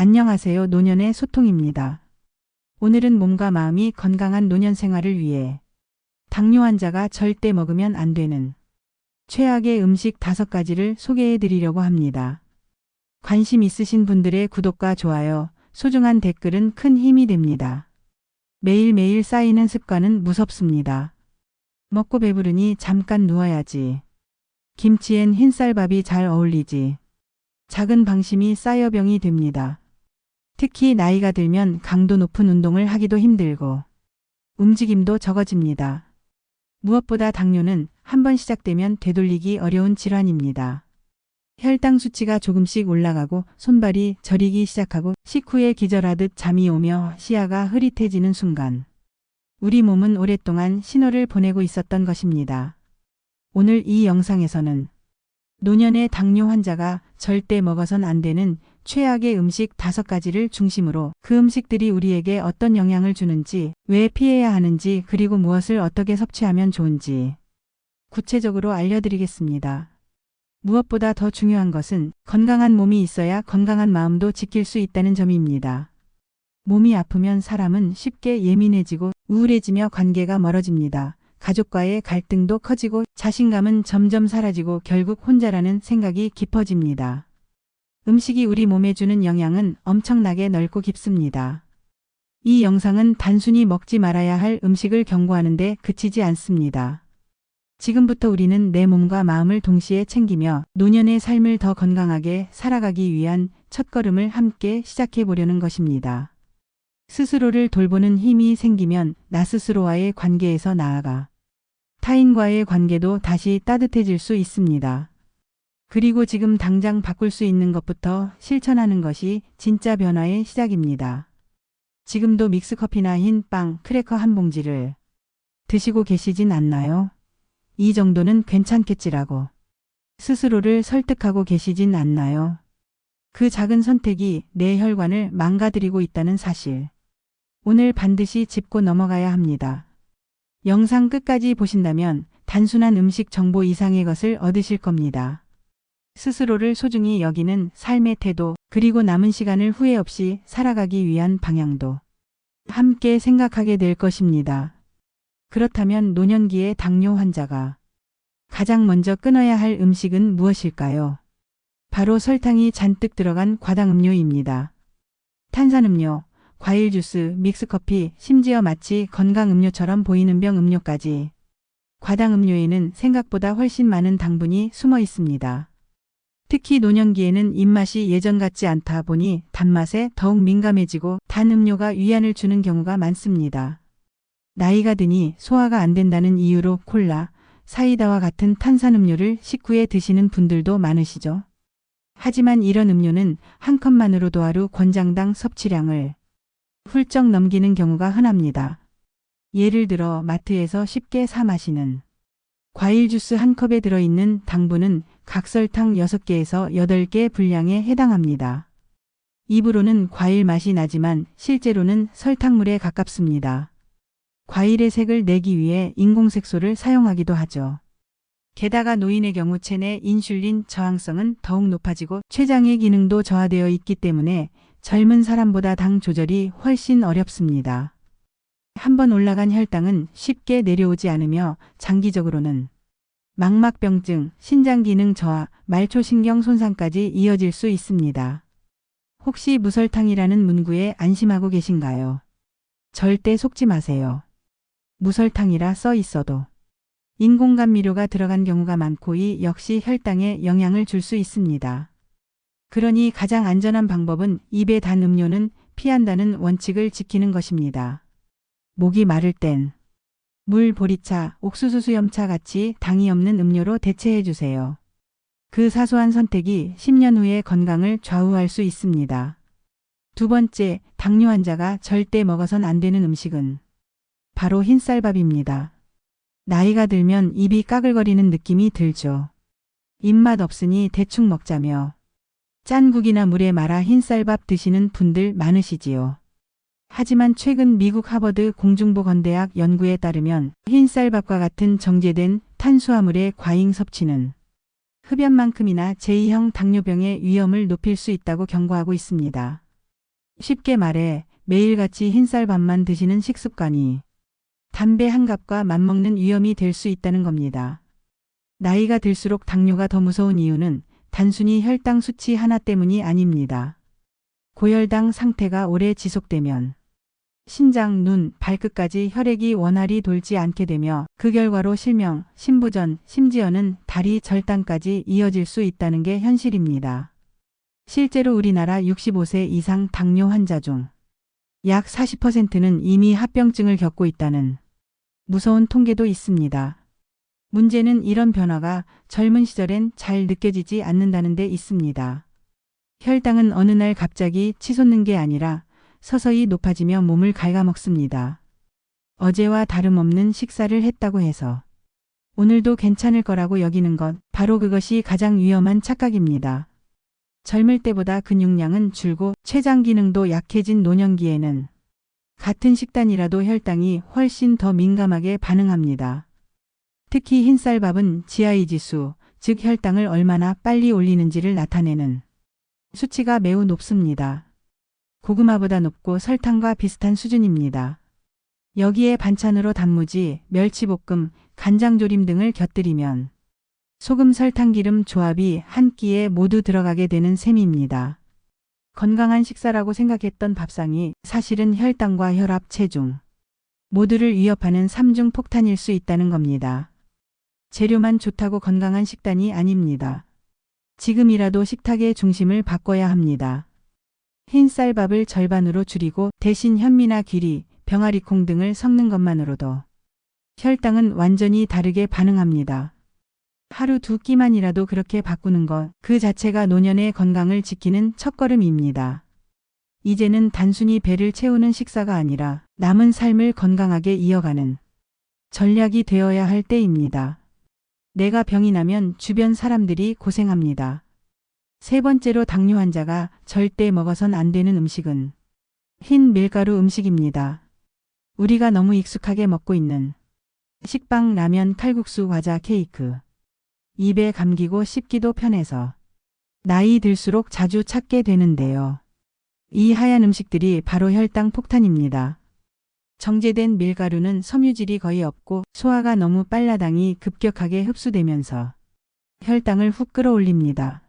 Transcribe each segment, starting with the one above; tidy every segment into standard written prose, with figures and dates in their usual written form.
안녕하세요. 노년의 소통입니다. 오늘은 몸과 마음이 건강한 노년 생활을 위해 당뇨 환자가 절대 먹으면 안 되는 최악의 음식 5가지를 소개해 드리려고 합니다. 관심 있으신 분들의 구독과 좋아요, 소중한 댓글은 큰 힘이 됩니다. 매일매일 쌓이는 습관은 무섭습니다. 먹고 배부르니 잠깐 누워야지. 김치엔 흰쌀밥이 잘 어울리지. 작은 방심이 쌓여 병이 됩니다. 특히 나이가 들면 강도 높은 운동을 하기도 힘들고 움직임도 적어집니다. 무엇보다 당뇨는 한번 시작되면 되돌리기 어려운 질환입니다. 혈당 수치가 조금씩 올라가고 손발이 저리기 시작하고 식후에 기절하듯 잠이 오며 시야가 흐릿해지는 순간 우리 몸은 오랫동안 신호를 보내고 있었던 것입니다. 오늘 이 영상에서는 노년의 당뇨 환자가 절대 먹어선 안 되는 최악의 음식 5가지를 중심으로 그 음식들이 우리에게 어떤 영향을 주는지, 왜 피해야 하는지, 그리고 무엇을 어떻게 섭취하면 좋은지 구체적으로 알려드리겠습니다. 무엇보다 더 중요한 것은 건강한 몸이 있어야 건강한 마음도 지킬 수 있다는 점입니다. 몸이 아프면 사람은 쉽게 예민해지고 우울해지며 관계가 멀어집니다. 가족과의 갈등도 커지고 자신감은 점점 사라지고 결국 혼자라는 생각이 깊어집니다. 음식이 우리 몸에 주는 영향은 엄청나게 넓고 깊습니다. 이 영상은 단순히 먹지 말아야 할 음식을 경고하는데 그치지 않습니다. 지금부터 우리는 내 몸과 마음을 동시에 챙기며 노년의 삶을 더 건강하게 살아가기 위한 첫걸음을 함께 시작해 보려는 것입니다. 스스로를 돌보는 힘이 생기면 나 스스로와의 관계에서 나아가 타인과의 관계도 다시 따뜻해질 수 있습니다. 그리고 지금 당장 바꿀 수 있는 것부터 실천하는 것이 진짜 변화의 시작입니다. 지금도 믹스커피나 흰 빵, 크래커 한 봉지를 드시고 계시진 않나요? 이 정도는 괜찮겠지라고 스스로를 설득하고 계시진 않나요? 그 작은 선택이 내 혈관을 망가뜨리고 있다는 사실. 오늘 반드시 짚고 넘어가야 합니다. 영상 끝까지 보신다면 단순한 음식 정보 이상의 것을 얻으실 겁니다. 스스로를 소중히 여기는 삶의 태도, 그리고 남은 시간을 후회 없이 살아가기 위한 방향도 함께 생각하게 될 것입니다. 그렇다면 노년기의 당뇨 환자가 가장 먼저 끊어야 할 음식은 무엇일까요? 바로 설탕이 잔뜩 들어간 과당 음료입니다. 탄산음료, 과일 주스, 믹스커피, 심지어 마치 건강 음료처럼 보이는 병 음료까지 과당 음료에는 생각보다 훨씬 많은 당분이 숨어 있습니다. 특히 노년기에는 입맛이 예전 같지 않다 보니 단맛에 더욱 민감해지고 단 음료가 위안을 주는 경우가 많습니다. 나이가 드니 소화가 안 된다는 이유로 콜라, 사이다와 같은 탄산음료를 식후에 드시는 분들도 많으시죠. 하지만 이런 음료는 한 컵만으로도 하루 권장당 섭취량을 훌쩍 넘기는 경우가 흔합니다. 예를 들어 마트에서 쉽게 사 마시는 과일 주스 한 컵에 들어있는 당분은 각설탕 6개에서 8개 분량에 해당합니다. 입으로는 과일 맛이 나지만 실제로는 설탕물에 가깝습니다. 과일의 색을 내기 위해 인공색소를 사용하기도 하죠. 게다가 노인의 경우 체내 인슐린 저항성은 더욱 높아지고 췌장의 기능도 저하되어 있기 때문에 젊은 사람보다 당 조절이 훨씬 어렵습니다. 한번 올라간 혈당은 쉽게 내려오지 않으며 장기적으로는 망막병증, 신장기능 저하, 말초신경 손상까지 이어질 수 있습니다. 혹시 무설탕이라는 문구에 안심하고 계신가요? 절대 속지 마세요. 무설탕이라 써 있어도 인공감미료가 들어간 경우가 많고 이 역시 혈당에 영향을 줄 수 있습니다. 그러니 가장 안전한 방법은 입에 단 음료는 피한다는 원칙을 지키는 것입니다. 목이 마를 땐 물, 보리차, 옥수수 수염차 같이 당이 없는 음료로 대체해 주세요. 그 사소한 선택이 10년 후의 건강을 좌우할 수 있습니다. 두 번째, 당뇨 환자가 절대 먹어선 안 되는 음식은 바로 흰쌀밥입니다. 나이가 들면 입이 까글거리는 느낌이 들죠. 입맛 없으니 대충 먹자며 짠 국이나 물에 말아 흰쌀밥 드시는 분들 많으시지요. 하지만 최근 미국 하버드 공중보건대학 연구에 따르면 흰쌀밥과 같은 정제된 탄수화물의 과잉 섭취는 흡연만큼이나 제2형 당뇨병의 위험을 높일 수 있다고 경고하고 있습니다. 쉽게 말해 매일같이 흰쌀밥만 드시는 식습관이 담배 한 갑과 맞먹는 위험이 될 수 있다는 겁니다. 나이가 들수록 당뇨가 더 무서운 이유는 단순히 혈당 수치 하나 때문이 아닙니다. 고혈당 상태가 오래 지속되면 신장, 눈, 발끝까지 혈액이 원활히 돌지 않게 되며 그 결과로 실명, 심부전, 심지어는 다리 절단까지 이어질 수 있다는 게 현실입니다. 실제로 우리나라 65세 이상 당뇨 환자 중 약 40%는 이미 합병증을 겪고 있다는 무서운 통계도 있습니다. 문제는 이런 변화가 젊은 시절엔 잘 느껴지지 않는다는 데 있습니다. 혈당은 어느 날 갑자기 치솟는 게 아니라 서서히 높아지며 몸을 갉아먹습니다. 어제와 다름없는 식사를 했다고 해서 오늘도 괜찮을 거라고 여기는 것, 바로 그것이 가장 위험한 착각입니다. 젊을 때보다 근육량은 줄고 췌장 기능도 약해진 노년기에는 같은 식단이라도 혈당이 훨씬 더 민감하게 반응합니다. 특히 흰쌀밥은 GI 지수, 즉 혈당을 얼마나 빨리 올리는지를 나타내는 수치가 매우 높습니다. 고구마보다 높고 설탕과 비슷한 수준입니다. 여기에 반찬으로 단무지, 멸치볶음, 간장조림 등을 곁들이면 소금, 설탕, 기름 조합이 한 끼에 모두 들어가게 되는 셈입니다. 건강한 식사라고 생각했던 밥상이 사실은 혈당과 혈압, 체중 모두를 위협하는 삼중 폭탄일 수 있다는 겁니다. 재료만 좋다고 건강한 식단이 아닙니다. 지금이라도 식탁의 중심을 바꿔야 합니다. 흰쌀밥을 절반으로 줄이고 대신 현미나 귀리, 병아리콩 등을 섞는 것만으로도 혈당은 완전히 다르게 반응합니다. 하루 두 끼만이라도 그렇게 바꾸는 것 그 자체가 노년의 건강을 지키는 첫걸음입니다. 이제는 단순히 배를 채우는 식사가 아니라 남은 삶을 건강하게 이어가는 전략이 되어야 할 때입니다. 내가 병이 나면 주변 사람들이 고생합니다. 세 번째로 당뇨 환자가 절대 먹어선 안 되는 음식은 흰 밀가루 음식입니다. 우리가 너무 익숙하게 먹고 있는 식빵, 라면, 칼국수, 과자, 케이크. 입에 감기고 씹기도 편해서 나이 들수록 자주 찾게 되는데요. 이 하얀 음식들이 바로 혈당 폭탄입니다. 정제된 밀가루는 섬유질이 거의 없고 소화가 너무 빨라 당이 급격하게 흡수되면서 혈당을 훅 끌어올립니다.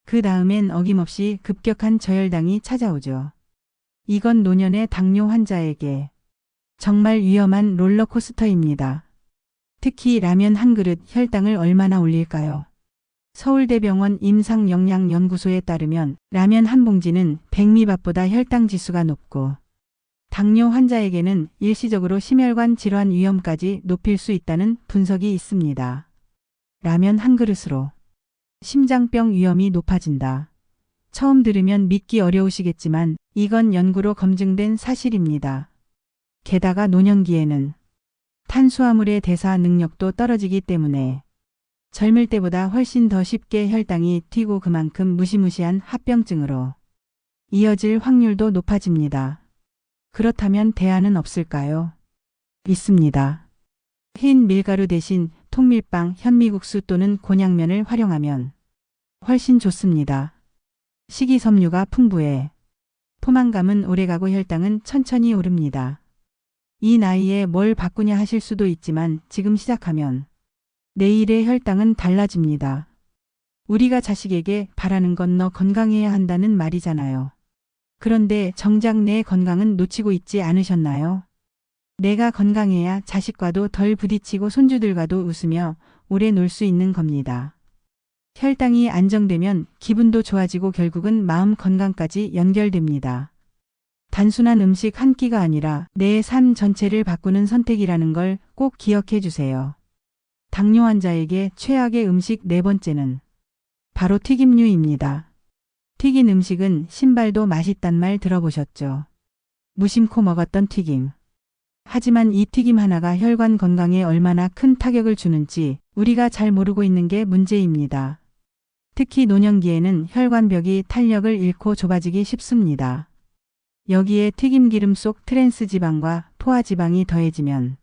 그 다음엔 어김없이 급격한 저혈당이 찾아오죠. 이건 노년의 당뇨 환자에게 정말 위험한 롤러코스터입니다. 특히 라면 한 그릇 혈당을 얼마나 올릴까요? 서울대병원 임상영양연구소에 따르면 라면 한 봉지는 백미밥보다 혈당 지수가 높고 당뇨 환자에게는 일시적으로 심혈관 질환 위험까지 높일 수 있다는 분석이 있습니다. 라면 한 그릇으로 심장병 위험이 높아진다. 처음 들으면 믿기 어려우시겠지만 이건 연구로 검증된 사실입니다. 게다가 노년기에는 탄수화물의 대사 능력도 떨어지기 때문에 젊을 때보다 훨씬 더 쉽게 혈당이 튀고 그만큼 무시무시한 합병증으로 이어질 확률도 높아집니다. 그렇다면 대안은 없을까요? 있습니다. 흰 밀가루 대신 통밀빵, 현미국수 또는 곤약면을 활용하면 훨씬 좋습니다. 식이섬유가 풍부해 포만감은 오래가고 혈당은 천천히 오릅니다. 이 나이에 뭘 바꾸냐 하실 수도 있지만 지금 시작하면 내일의 혈당은 달라집니다. 우리가 자식에게 바라는 건 너 건강해야 한다는 말이잖아요. 그런데 정작 내 건강은 놓치고 있지 않으셨나요? 내가 건강해야 자식과도 덜 부딪히고 손주들과도 웃으며 오래 놀 수 있는 겁니다. 혈당이 안정되면 기분도 좋아지고 결국은 마음 건강까지 연결됩니다. 단순한 음식 한 끼가 아니라 내 삶 전체를 바꾸는 선택이라는 걸 꼭 기억해 주세요. 당뇨 환자에게 최악의 음식 네 번째는 바로 튀김류입니다. 튀긴 음식은 신발도 맛있단 말 들어보셨죠? 무심코 먹었던 튀김. 하지만 이 튀김 하나가 혈관 건강에 얼마나 큰 타격을 주는지 우리가 잘 모르고 있는 게 문제입니다. 특히 노년기에는 혈관벽이 탄력을 잃고 좁아지기 쉽습니다. 여기에 튀김기름 속 트랜스 지방과 포화 지방이 더해지면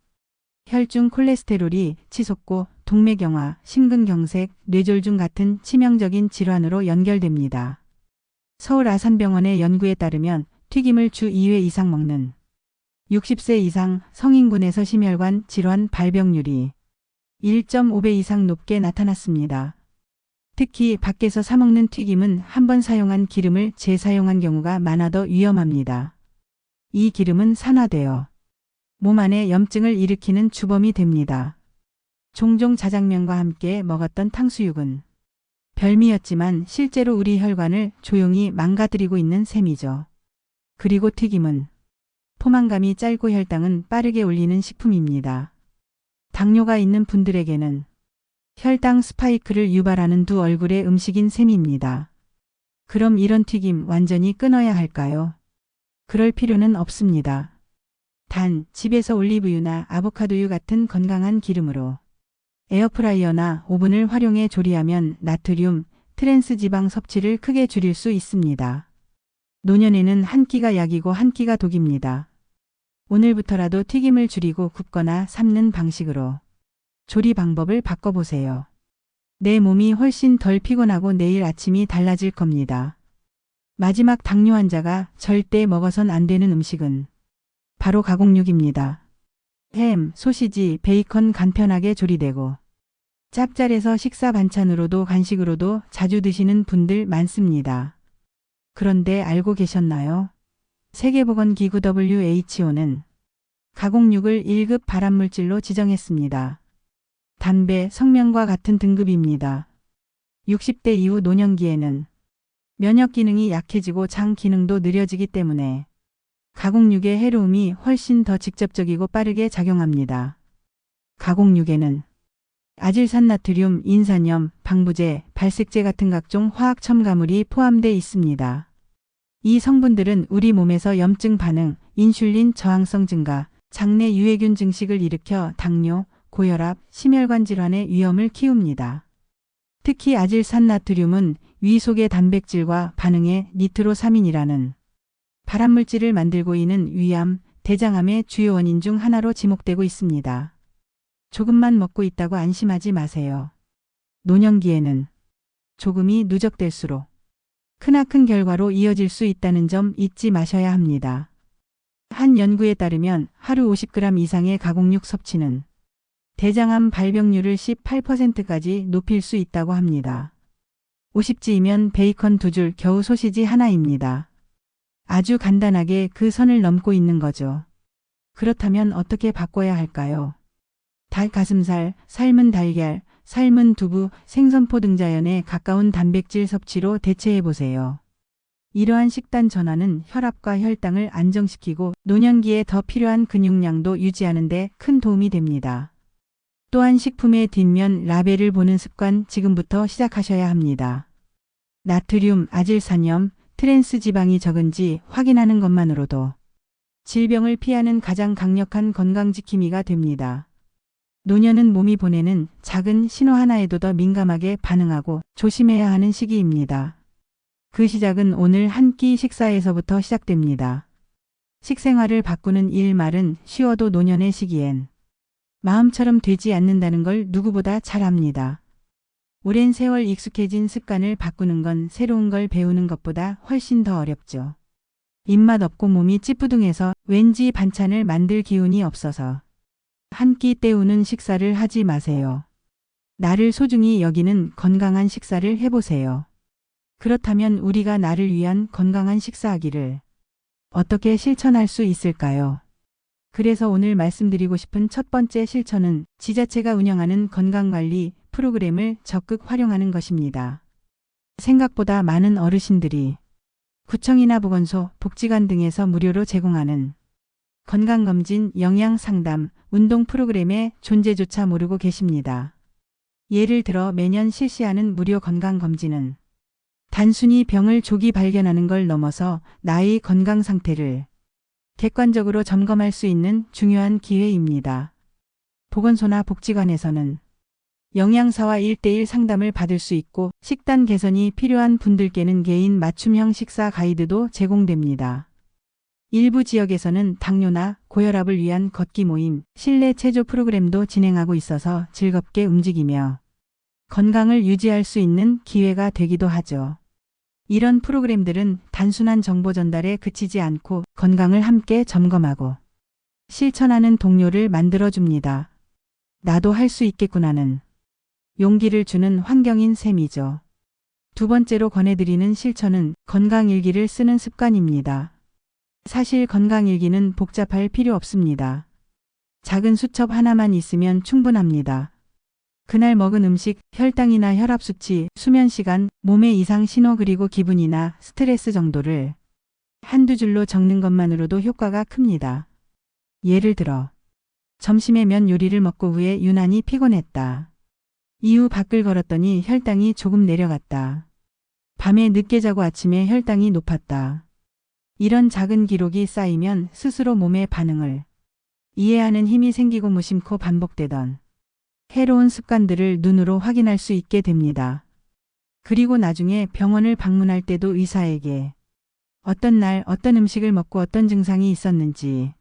혈중 콜레스테롤이 치솟고 동맥경화, 심근경색, 뇌졸중 같은 치명적인 질환으로 연결됩니다. 서울 아산병원의 연구에 따르면 튀김을 주 2회 이상 먹는 60세 이상 성인군에서 심혈관 질환 발병률이 1.5배 이상 높게 나타났습니다. 특히 밖에서 사 먹는 튀김은 한 번 사용한 기름을 재사용한 경우가 많아 더 위험합니다. 이 기름은 산화되어 몸 안에 염증을 일으키는 주범이 됩니다. 종종 자장면과 함께 먹었던 탕수육은 별미였지만 실제로 우리 혈관을 조용히 망가뜨리고 있는 셈이죠. 그리고 튀김은 포만감이 짧고 혈당은 빠르게 올리는 식품입니다. 당뇨가 있는 분들에게는 혈당 스파이크를 유발하는 두 얼굴의 음식인 셈입니다. 그럼 이런 튀김 완전히 끊어야 할까요? 그럴 필요는 없습니다. 단 집에서 올리브유나 아보카도유 같은 건강한 기름으로 에어프라이어나 오븐을 활용해 조리하면 나트륨, 트랜스 지방 섭취를 크게 줄일 수 있습니다. 노년에는 한 끼가 약이고 한 끼가 독입니다. 오늘부터라도 튀김을 줄이고 굽거나 삶는 방식으로 조리 방법을 바꿔보세요. 내 몸이 훨씬 덜 피곤하고 내일 아침이 달라질 겁니다. 마지막 당뇨 환자가 절대 먹어선 안 되는 음식은 바로 가공육입니다. 햄, 소시지, 베이컨 간편하게 조리되고 짭짤해서 식사 반찬으로도 간식으로도 자주 드시는 분들 많습니다. 그런데 알고 계셨나요? 세계보건기구 WHO는 가공육을 1급 발암물질로 지정했습니다. 담배, 성면과 같은 등급입니다. 60대 이후 노년기에는 면역 기능이 약해지고 장 기능도 느려지기 때문에 가공육의 해로움이 훨씬 더 직접적이고 빠르게 작용합니다. 가공육에는 아질산나트륨, 인산염, 방부제, 발색제 같은 각종 화학 첨가물이 포함되어 있습니다. 이 성분들은 우리 몸에서 염증 반응, 인슐린 저항성 증가, 장내 유해균 증식을 일으켜 당뇨, 고혈압, 심혈관 질환의 위험을 키웁니다. 특히 아질산나트륨은 위 속의 단백질과 반응해 니트로사민이라는 발암물질을 만들고 있는 위암, 대장암의 주요 원인 중 하나로 지목되고 있습니다. 조금만 먹고 있다고 안심하지 마세요. 노년기에는 조금이 누적될수록 크나큰 결과로 이어질 수 있다는 점 잊지 마셔야 합니다. 한 연구에 따르면 하루 50g 이상의 가공육 섭취는 대장암 발병률을 18%까지 높일 수 있다고 합니다. 50g이면 베이컨 2줄, 겨우 소시지 하나입니다. 아주 간단하게 그 선을 넘고 있는 거죠. 그렇다면 어떻게 바꿔야 할까요? 닭가슴살, 삶은 달걀, 삶은 두부, 생선포 등 자연에 가까운 단백질 섭취로 대체해보세요. 이러한 식단 전환은 혈압과 혈당을 안정시키고 노년기에 더 필요한 근육량도 유지하는 데 큰 도움이 됩니다. 또한 식품의 뒷면 라벨을 보는 습관 지금부터 시작하셔야 합니다. 나트륨, 아질산염, 트랜스 지방이 적은지 확인하는 것만으로도 질병을 피하는 가장 강력한 건강지킴이가 됩니다. 노년은 몸이 보내는 작은 신호 하나에도 더 민감하게 반응하고 조심해야 하는 시기입니다. 그 시작은 오늘 한 끼 식사에서부터 시작됩니다. 식생활을 바꾸는 일말은 쉬워도 노년의 시기엔 마음처럼 되지 않는다는 걸 누구보다 잘 압니다. 오랜 세월 익숙해진 습관을 바꾸는 건 새로운 걸 배우는 것보다 훨씬 더 어렵죠. 입맛 없고 몸이 찌뿌둥해서 왠지 반찬을 만들 기운이 없어서 한 끼 때우는 식사를 하지 마세요. 나를 소중히 여기는 건강한 식사를 해보세요. 그렇다면 우리가 나를 위한 건강한 식사하기를 어떻게 실천할 수 있을까요? 그래서 오늘 말씀드리고 싶은 첫 번째 실천은 지자체가 운영하는 건강관리 프로그램을 적극 활용하는 것입니다. 생각보다 많은 어르신들이 구청이나 보건소, 복지관 등에서 무료로 제공하는 건강검진, 영양상담, 운동 프로그램의 존재조차 모르고 계십니다. 예를 들어 매년 실시하는 무료 건강검진은 단순히 병을 조기 발견하는 걸 넘어서 나의 건강 상태를 객관적으로 점검할 수 있는 중요한 기회입니다. 보건소나 복지관에서는 영양사와 1:1 상담을 받을 수 있고 식단 개선이 필요한 분들께는 개인 맞춤형 식사 가이드도 제공됩니다. 일부 지역에서는 당뇨나 고혈압을 위한 걷기 모임, 실내 체조 프로그램도 진행하고 있어서 즐겁게 움직이며 건강을 유지할 수 있는 기회가 되기도 하죠. 이런 프로그램들은 단순한 정보 전달에 그치지 않고 건강을 함께 점검하고 실천하는 동료를 만들어줍니다. 나도 할 수 있겠구나는 용기를 주는 환경인 셈이죠. 두 번째로 권해드리는 실천은 건강일기를 쓰는 습관입니다. 사실 건강일기는 복잡할 필요 없습니다. 작은 수첩 하나만 있으면 충분합니다. 그날 먹은 음식, 혈당이나 혈압 수치, 수면 시간, 몸의 이상 신호 그리고 기분이나 스트레스 정도를 한두 줄로 적는 것만으로도 효과가 큽니다. 예를 들어 점심에 면 요리를 먹고 후에 유난히 피곤했다. 이후 밖을 걸었더니 혈당이 조금 내려갔다. 밤에 늦게 자고 아침에 혈당이 높았다. 이런 작은 기록이 쌓이면 스스로 몸의 반응을 이해하는 힘이 생기고 무심코 반복되던 해로운 습관들을 눈으로 확인할 수 있게 됩니다. 그리고 나중에 병원을 방문할 때도 의사에게 어떤 날 어떤 음식을 먹고 어떤 증상이 있었는지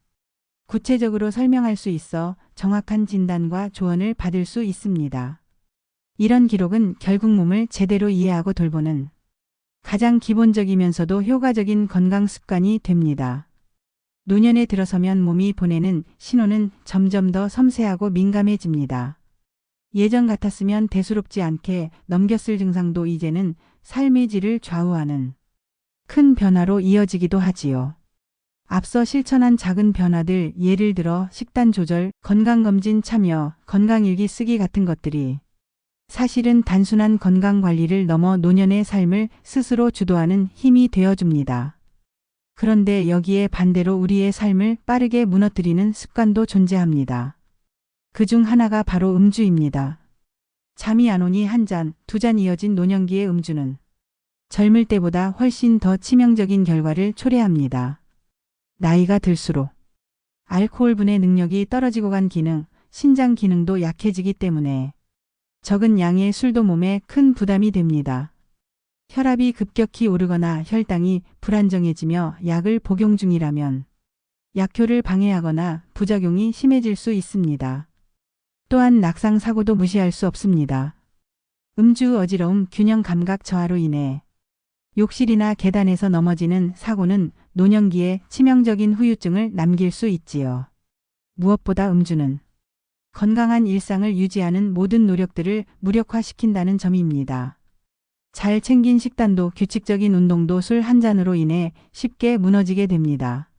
구체적으로 설명할 수 있어 정확한 진단과 조언을 받을 수 있습니다. 이런 기록은 결국 몸을 제대로 이해하고 돌보는 가장 기본적이면서도 효과적인 건강 습관이 됩니다. 노년에 들어서면 몸이 보내는 신호는 점점 더 섬세하고 민감해집니다. 예전 같았으면 대수롭지 않게 넘겼을 증상도 이제는 삶의 질을 좌우하는 큰 변화로 이어지기도 하지요. 앞서 실천한 작은 변화들, 예를 들어 식단 조절, 건강검진 참여, 건강일기 쓰기 같은 것들이 사실은 단순한 건강관리를 넘어 노년의 삶을 스스로 주도하는 힘이 되어줍니다. 그런데 여기에 반대로 우리의 삶을 빠르게 무너뜨리는 습관도 존재합니다. 그중 하나가 바로 음주입니다. 잠이 안 오니 한 잔, 두 잔 이어진 노년기의 음주는 젊을 때보다 훨씬 더 치명적인 결과를 초래합니다. 나이가 들수록 알코올 분해 능력이 떨어지고 간 기능, 신장 기능도 약해지기 때문에 적은 양의 술도 몸에 큰 부담이 됩니다. 혈압이 급격히 오르거나 혈당이 불안정해지며 약을 복용 중이라면 약효를 방해하거나 부작용이 심해질 수 있습니다. 또한 낙상 사고도 무시할 수 없습니다. 음주 어지러움, 균형 감각 저하로 인해 욕실이나 계단에서 넘어지는 사고는 노년기에 치명적인 후유증을 남길 수 있지요. 무엇보다 음주는 건강한 일상을 유지하는 모든 노력들을 무력화시킨다는 점입니다. 잘 챙긴 식단도 규칙적인 운동도 술 한 잔으로 인해 쉽게 무너지게 됩니다.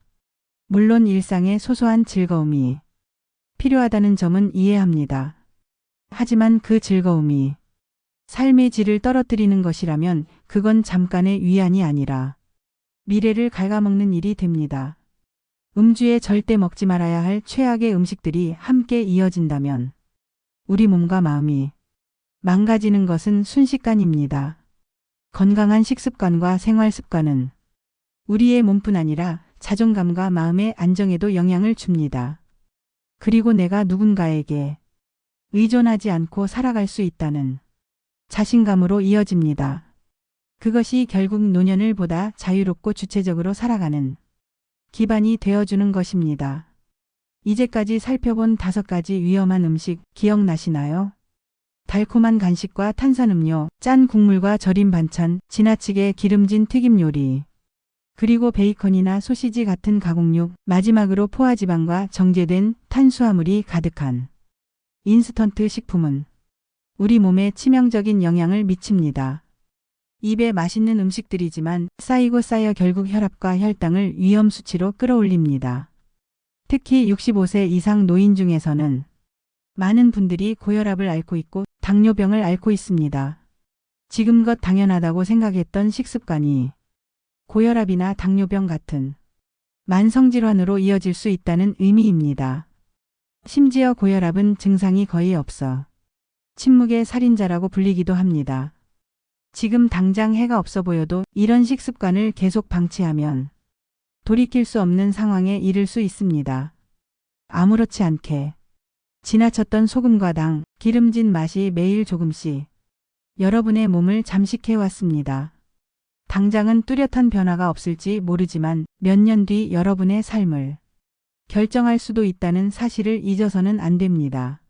물론 일상의 소소한 즐거움이 필요하다는 점은 이해합니다. 하지만 그 즐거움이 삶의 질을 떨어뜨리는 것이라면 그건 잠깐의 위안이 아니라 미래를 갉아먹는 일이 됩니다. 음주에 절대 먹지 말아야 할 최악의 음식들이 함께 이어진다면 우리 몸과 마음이 망가지는 것은 순식간입니다. 건강한 식습관과 생활습관은 우리의 몸뿐 아니라 자존감과 마음의 안정에도 영향을 줍니다. 그리고 내가 누군가에게 의존하지 않고 살아갈 수 있다는 자신감으로 이어집니다. 그것이 결국 노년을 보다 자유롭고 주체적으로 살아가는 기반이 되어주는 것입니다. 이제까지 살펴본 5가지 위험한 음식 기억나시나요? 달콤한 간식과 탄산음료, 짠 국물과 절인 반찬, 지나치게 기름진 튀김 요리, 그리고 베이컨이나 소시지 같은 가공육, 마지막으로 포화지방과 정제된 탄수화물이 가득한 인스턴트 식품은 우리 몸에 치명적인 영향을 미칩니다. 입에 맛있는 음식들이지만 쌓이고 쌓여 결국 혈압과 혈당을 위험 수치로 끌어올립니다. 특히 65세 이상 노인 중에서는 많은 분들이 고혈압을 앓고 있고 당뇨병을 앓고 있습니다. 지금껏 당연하다고 생각했던 식습관이 고혈압이나 당뇨병 같은 만성질환으로 이어질 수 있다는 의미입니다. 심지어 고혈압은 증상이 거의 없어 침묵의 살인자라고 불리기도 합니다. 지금 당장 해가 없어 보여도 이런 식습관을 계속 방치하면 돌이킬 수 없는 상황에 이를 수 있습니다. 아무렇지 않게 지나쳤던 소금과 당, 기름진 맛이 매일 조금씩 여러분의 몸을 잠식해 왔습니다. 당장은 뚜렷한 변화가 없을지 모르지만 몇 년 뒤 여러분의 삶을 결정할 수도 있다는 사실을 잊어서는 안 됩니다.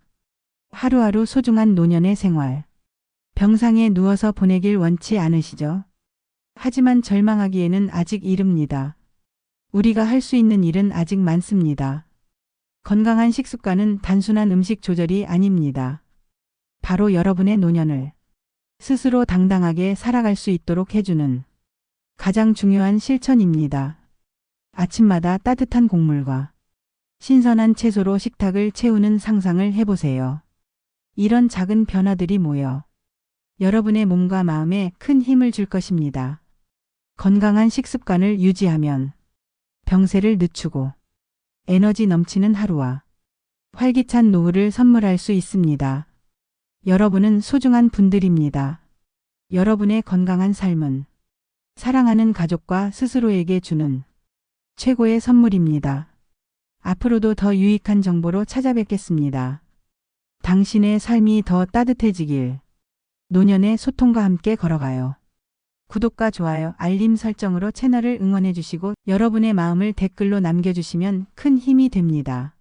하루하루 소중한 노년의 생활. 병상에 누워서 보내길 원치 않으시죠? 하지만 절망하기에는 아직 이릅니다. 우리가 할 수 있는 일은 아직 많습니다. 건강한 식습관은 단순한 음식 조절이 아닙니다. 바로 여러분의 노년을 스스로 당당하게 살아갈 수 있도록 해주는 가장 중요한 실천입니다. 아침마다 따뜻한 곡물과 신선한 채소로 식탁을 채우는 상상을 해보세요. 이런 작은 변화들이 모여 여러분의 몸과 마음에 큰 힘을 줄 것입니다. 건강한 식습관을 유지하면 병세를 늦추고 에너지 넘치는 하루와 활기찬 노후를 선물할 수 있습니다. 여러분은 소중한 분들입니다. 여러분의 건강한 삶은 사랑하는 가족과 스스로에게 주는 최고의 선물입니다. 앞으로도 더 유익한 정보로 찾아뵙겠습니다. 당신의 삶이 더 따뜻해지길. 노년의 소통과 함께 걸어가요. 구독과 좋아요, 알림 설정으로 채널을 응원해 주시고 여러분의 마음을 댓글로 남겨주시면 큰 힘이 됩니다.